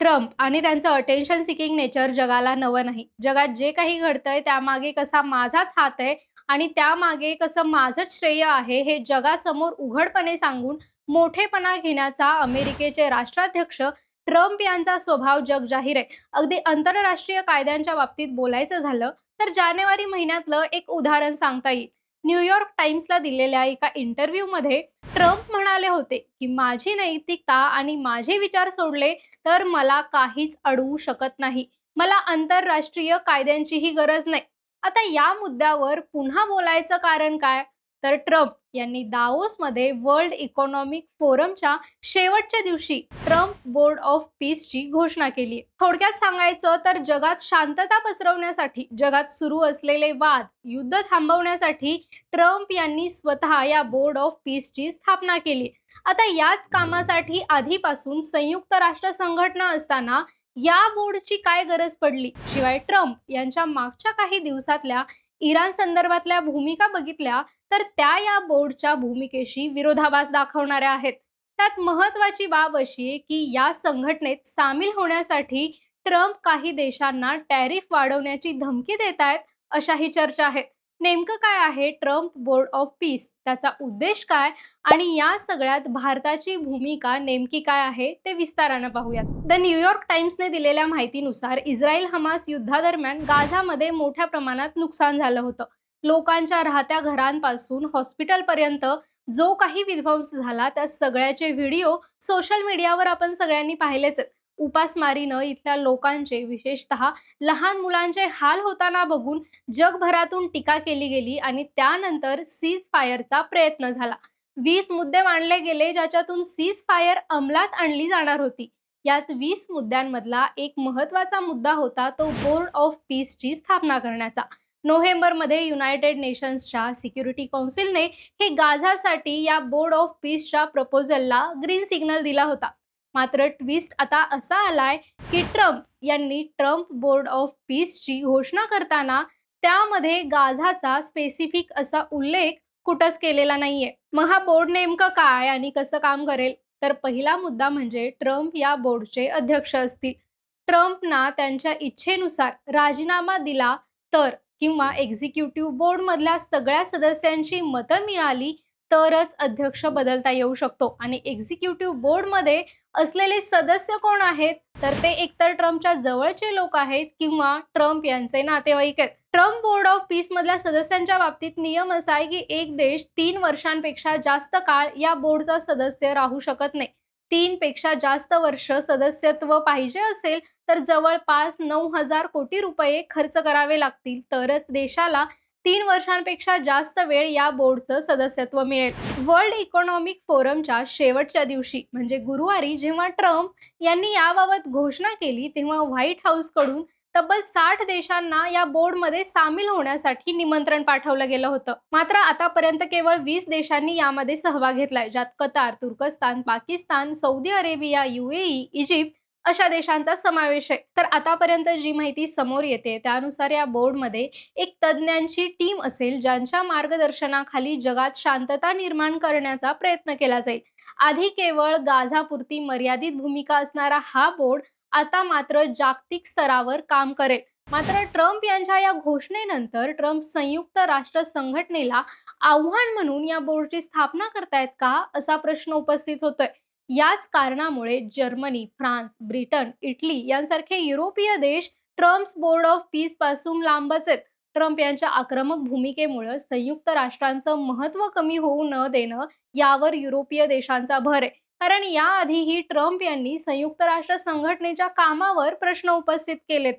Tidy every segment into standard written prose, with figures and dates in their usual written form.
Trump आणि त्यांचं attention seeking nature जगाला नवं नाही. जगात जे काही घडतंय त्यामागे कसा माझाच हात आहे आणि त्यामागे कसं माझंच श्रेय आहे हे जगासमोर उघडपणे सांगून मोठेपणा घेण्याचा अमेरिकेचे राष्ट्राध्यक्ष ट्रम्प यांचा स्वभाव जगजाहीर आहे. अगदी आंतरराष्ट्रीय कायद्यांच्या बाबतीत बोलायचं झालं तर जानेवारी महिन्यातलं एक उदाहरण सांगता येईल. न्यूयॉर्क टाइम्सला दिलेल्या एका इंटरव्ह्यूमध्ये ट्रम्प म्हणाले होते की माझी नैतिकता आणि माझे विचार सोडले तर मला काहीच अडवू शकत नाही. मला आंतरराष्ट्रीय कायद्यांचीही गरज नाही. आता या मुद्द्यावर पुन्हा बोलायचं कारण काय? तर ट्रम्प यांनी दाओसमध्ये वर्ल्ड इकॉनॉमिक फोरमच्या शेवटच्या दिवशी ट्रम्प बोर्ड ऑफ पीसची घोषणा केली. थोडक्यात सांगायचं तर जगात शांतता पसरवण्यासाठी, जगात सुरू असलेले वाद, युद्ध थांबवण्यासाठी ट्रम्प यांनी स्वतः या बोर्ड ऑफ पीसची स्थापना केली. आता याच कामासाठी आधीपासून संयुक्त राष्ट्र संघटना असताना या बोर्डची काय गरज पडली? शिवाय ट्रम्प यांच्या मागच्या काही दिवसातल्या इराण संदर्भातल्या भूमिका बघितल्या तर त्या या बोर्डच्या भूमिकेशी विरोधाभास दाखवणाऱ्या आहेत. त्यात महत्वाची बाब अशी आहे की या संघटनेत सामील होण्यासाठी ट्रम्प काही देशांना टॅरिफ वाढवण्याची धमकी देत आहेत, अशाही चर्चा आहेत. नेमकं काय आहे ट्रम्प बोर्ड ऑफ पीस? त्याचा उद्देश काय? आणि या सगळ्यात भारताची भूमिका नेमकी काय आहे ते विस्तारानं पाहूयात. द न्यूयॉर्क टाइम्सने दिलेल्या माहितीनुसार इस्रायल हमास युद्धादरम्यान गाझामध्ये मोठ्या प्रमाणात नुकसान झालं होतं. लोकांच्या राहत्या घरांपासून हॉस्पिटलपर्यंत जो काही विध्वंस झाला त्या सगळ्याचे व्हिडिओ सोशल मीडियावर आपण सगळ्यांनी पाहिलेच आहेत. उपासमारीनं इथल्या लोकांचे, विशेषतः लहान मुलांचे हाल होताना बघून जगभरातून टीका केली गेली आणि त्यानंतर सीज फायरचा प्रयत्न झाला. 20 मुद्दे मांडले गेले ज्याच्यातून सीज फायर अंमलात आणली जाणार होती. याच 20 मुद्द्यांमधला एक महत्वाचा मुद्दा होता तो बोर्ड ऑफ पीसची स्थापना करण्याचा. नोव्हेंबरमध्ये युनायटेड नेशन्सच्या सिक्युरिटी काउन्सिलने हे गाझासाठी या बोर्ड ऑफ पीसच्या प्रपोजलला ग्रीन सिग्नल दिला होता. मात्र ट्विस्ट आता असा आलाय की ट्रम्प यांनी ट्रम्प बोर्ड ऑफ पीसची घोषणा करताना त्यामध्ये गाझाचा स्पेसिफिक असा उल्लेख कुठंच केलेला नाहीये. मग हा बोर्ड नेमकं काय आणि कसं काम करेल? तर पहिला मुद्दा म्हणजे ट्रम्प या बोर्डचे अध्यक्ष असतील. ट्रम्पना त्यांच्या इच्छेनुसार राजीनामा दिला तर किंवा एक्झिक्युटिव्ह बोर्ड मधल्या सगळ्या सदस्यांची मतं मिळाली तरच अध्यक्ष बदलता येऊ शकतो. आणि एक्झिक्युटिव्ह बोर्डमध्ये असलेले सदस्य कोण आहेत? तर ते एकतर ट्रम्पच्या जवळचे लोक आहेत किंवा ट्रम्प यांचे नातेवाईक आहेत. ट्रम्प बोर्ड ऑफ पीस मधल्या सदस्यांच्या बाबतीत नियम असा आहे की एक देश 3 वर्षांपेक्षा जास्त काळ या बोर्डचा सदस्य राहू शकत नाही. 3 पेक्षा जास्त वर्ष सदस्यत्व पाहिजे असेल तर जवळपास 9,000 कोटी रुपये खर्च करावे लागतील तरच देशाला 3 वर्षांपेक्षा जास्त वेळ या बोर्डचं सदस्यत्व मिळेल. वर्ल्ड इकॉनॉमिक फोरमच्या शेवटच्या दिवशी म्हणजे गुरुवारी जेव्हा ट्रम्प यांनी याबाबत घोषणा केली तेव्हा व्हाईट हाऊसकडून तब्बल 60 देशांना या बोर्डमध्ये सामील होण्यासाठी निमंत्रण पाठवलं गेलं होतं. मात्र आतापर्यंत केवळ 20 देशांनी यामध्ये सहभाग घेतलाय, ज्यात कतार, तुर्कस्तान, Pakistan, Saudi Arabia, UAE, Egypt अशा देशांचा समावेश आहे. तर आतापर्यंत जी माहिती समोर येते त्यानुसार या बोर्डमध्ये एक तज्ज्ञांची टीम असेल ज्यांच्या मार्गदर्शनाखाली जगात शांतता निर्माण करण्याचा प्रयत्न केला जाईल. आधी केवळ गाझापुरती मर्यादित भूमिका असणारा हा बोर्ड आता मात्र जागतिक स्तरावर काम करेल. मात्र ट्रम्प यांच्या या घोषणेनंतर ट्रम्प संयुक्त राष्ट्र संघटनेला आव्हान म्हणून या बोर्डची स्थापना करतायत का असा प्रश्न उपस्थित होतोय. याच कारणामुळे जर्मनी, फ्रान्स, ब्रिटन, इटली यांसारखे युरोपीय देश ट्रम्प्स बोर्ड ऑफ पीस पासून लांबच आहेत. ट्रम्प यांच्या आक्रमक भूमिकेमुळे संयुक्त राष्ट्रांचं महत्त्व कमी होऊ न देणं यावर युरोपीय देशांचा भर आहे. कारण याआधीही ट्रम्प यांनी संयुक्त राष्ट्र संघटनेच्या कामावर प्रश्न उपस्थित केलेत.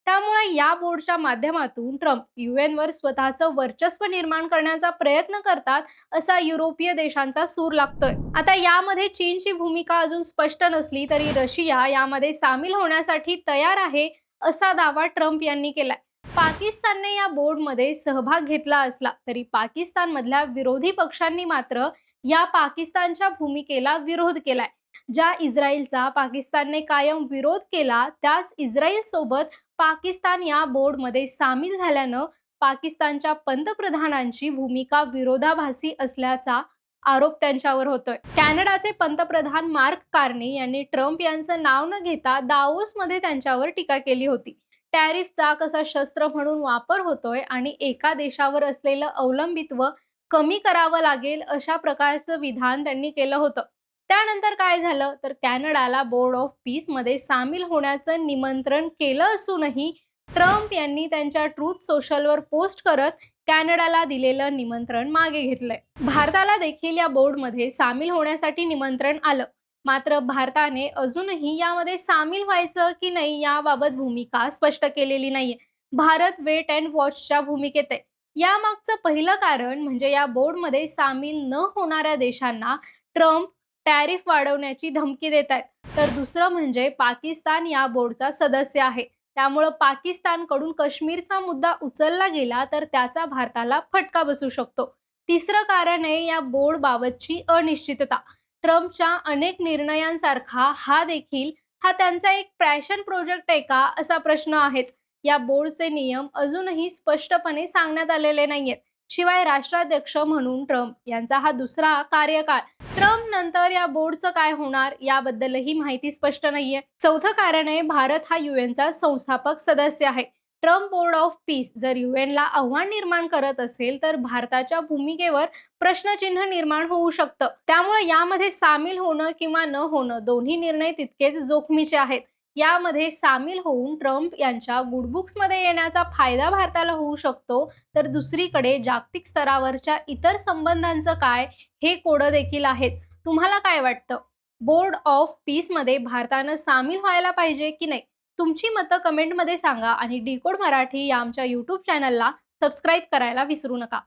त्यामुळे या बोर्डच्या माध्यमातून ट्रम्प UN वर स्वतःचं वर्चस्व निर्माण करण्याचा प्रयत्न करतात असा युरोपीय देशांचा सूर लागतोय. आता यामध्ये चीनची भूमिका अजून स्पष्ट नसली तरी रशिया यामध्ये सामील होण्यासाठी तयार आहे असा दावा ट्रम्प यांनी केलाय. पाकिस्तानने या बोर्डमध्ये सहभाग घेतला असला तरी पाकिस्तानमधल्या विरोधी पक्षांनी मात्र या पाकिस्तानच्या भूमिकेला विरोध केलाय. ज्या इस्रायलचा पाकिस्तानने कायम विरोध केला त्याच इस्रायल सोबत पाकिस्तान या बोर्डमध्ये सामील झाल्यानं पाकिस्तानच्या पंतप्रधानांची भूमिका विरोधाभासी असल्याचा आरोप त्यांच्यावर होतोय. कॅनडाचे पंतप्रधान मार्क कार्नी यांनी ट्रम्प यांचं नाव न घेता दावोसमध्ये त्यांच्यावर टीका केली होती. टॅरिफचा कसा शस्त्र म्हणून वापर होतोय आणि एका देशावर असलेलं अवलंबित्व कमी करावं लागेल अशा प्रकारचं विधान त्यांनी केलं होतं. त्यानंतर काय झालं तर कॅनडाला बोर्ड ऑफ पीसमध्ये सामील होण्याचं निमंत्रण केलं असूनही ट्रम्प यांनी त्यांच्या ट्रूथ सोशलवर पोस्ट करत कॅनडाला दिलेलं निमंत्रण मागे घेतलंय. भारताला देखील या बोर्डमध्ये सामील होण्यासाठी निमंत्रण आलं. मात्र भारताने अजूनही यामध्ये सामील व्हायचं की नाही याबाबत भूमिका स्पष्ट केलेली नाहीये. भारत वेट अँड वॉचच्या भूमिकेत आहे. यामागचं पहिलं कारण म्हणजे या बोर्डमध्ये सामील न होणाऱ्या देशांना ट्रम्प टॅरिफ वाढवण्याची धमकी देत आहेत. तर दुसरं म्हणजे पाकिस्तान या बोर्डचा सदस्य आहे. त्यामुळं पाकिस्तानकडून काश्मीरचा मुद्दा उचलला गेला तर त्याचा भारताला फटका बसू शकतो. तिसरं कारण आहे या बोर्डबाबतची अनिश्चितता. ट्रम्पच्या अनेक निर्णयांसारखा हा त्यांचा एक पॅशन प्रोजेक्ट आहे का असा प्रश्न आहेच. या बोर्डचे नियम अजूनही स्पष्टपणे सांगण्यात आलेले नाहीयेत. शिवाय राष्ट्राध्यक्ष म्हणून ट्रम्प यांचा हा दुसरा कार्यकाळ. ट्रम्प नंतर या बोर्डचं काय होणार याबद्दलही माहिती स्पष्ट नाहीये. चौथं कारण आहे भारत हा युएनचा संस्थापक सदस्य आहे. ट्रम्प बोर्ड ऑफ पीस जर युएनला आव्हान निर्माण करत असेल तर भारताच्या भूमिकेवर प्रश्नचिन्ह निर्माण होऊ शकतं. त्यामुळे यामध्ये सामील होणं किंवा न होणं दोन्ही निर्णय तितकेच जोखमीचे आहेत. यामध्ये सामील होऊन ट्रम्प यांच्या गुडबुक्समध्ये येण्याचा फायदा भारताला होऊ शकतो, तर दुसरीकडे जागतिक स्तरावरच्या इतर संबंधांचं काय हे कोडं देखील आहेत. तुम्हाला काय वाटतं? बोर्ड ऑफ पीसमध्ये भारतानं सामील व्हायला पाहिजे की नाही? तुमची मतं कमेंटमध्ये सांगा आणि डिकोड मराठी या आमच्या यूट्यूब चॅनलला सबस्क्राईब करायला विसरू नका.